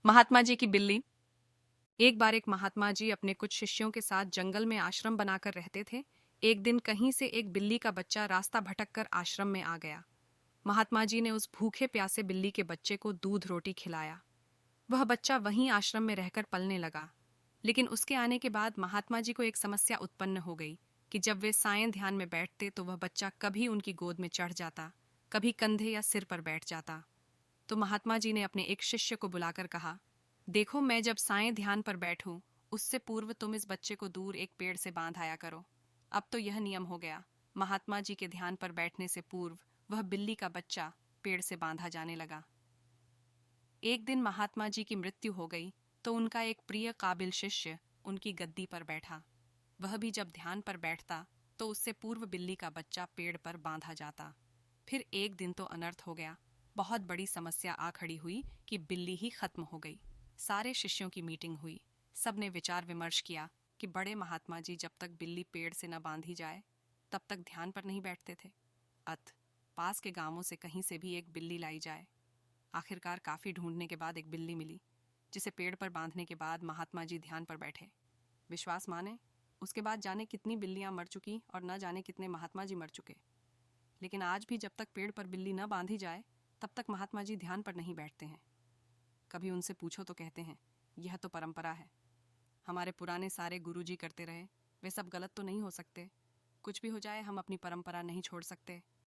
महात्मा जी की बिल्ली। एक बार एक महात्मा जी अपने कुछ शिष्यों के साथ जंगल में आश्रम बनाकर रहते थे। एक दिन कहीं से एक बिल्ली का बच्चा रास्ता भटक कर आश्रम में आ गया। महात्मा जी ने उस भूखे प्यासे बिल्ली के बच्चे को दूध रोटी खिलाया। वह बच्चा वहीं आश्रम में रहकर पलने लगा। लेकिन उसके आने के बाद महात्मा जी को एक समस्या उत्पन्न हो गई कि जब वे सायं ध्यान में बैठते तो वह बच्चा कभी उनकी गोद में चढ़ जाता, कभी कंधे या सिर पर बैठ जाता। तो महात्मा जी ने अपने एक शिष्य को बुलाकर कहा, देखो, मैं जब सायं ध्यान पर बैठूं, उससे पूर्व तुम इस बच्चे को दूर एक पेड़ से बांध आया करो। अब तो यह नियम हो गया। महात्मा जी के ध्यान पर बैठने से पूर्व वह बिल्ली का बच्चा पेड़ से बांधा जाने लगा। एक दिन महात्मा जी की मृत्यु हो गई तो उनका एक प्रिय काबिल शिष्य उनकी गद्दी पर बैठा। वह भी जब ध्यान पर बैठता तो उससे पूर्व बिल्ली का बच्चा पेड़ पर बांधा जाता। फिर एक दिन तो अनर्थ हो गया। बहुत बड़ी समस्या आ खड़ी हुई कि बिल्ली ही खत्म हो गई। सारे शिष्यों की मीटिंग हुई। सबने विचार विमर्श किया कि बड़े महात्मा जी जब तक बिल्ली पेड़ से न बांधी जाए तब तक ध्यान पर नहीं बैठते थे। अत पास के गांवों से कहीं से भी एक बिल्ली लाई जाए। आखिरकार काफी ढूंढने के बाद एक बिल्ली मिली, जिसे पेड़ पर बांधने के बाद महात्मा जी ध्यान पर बैठे। विश्वास माने, उसके बाद जाने कितनी बिल्लियां मर चुकी और न जाने कितने महात्मा जी मर चुके। लेकिन आज भी जब तक पेड़ पर बिल्ली न बांधी जाए तब तक महात्मा जी ध्यान पर नहीं बैठते हैं। कभी उनसे पूछो तो कहते हैं, यह तो परंपरा है। हमारे पुराने सारे गुरुजी करते रहे, वे सब गलत तो नहीं हो सकते। कुछ भी हो जाए हम अपनी परंपरा नहीं छोड़ सकते।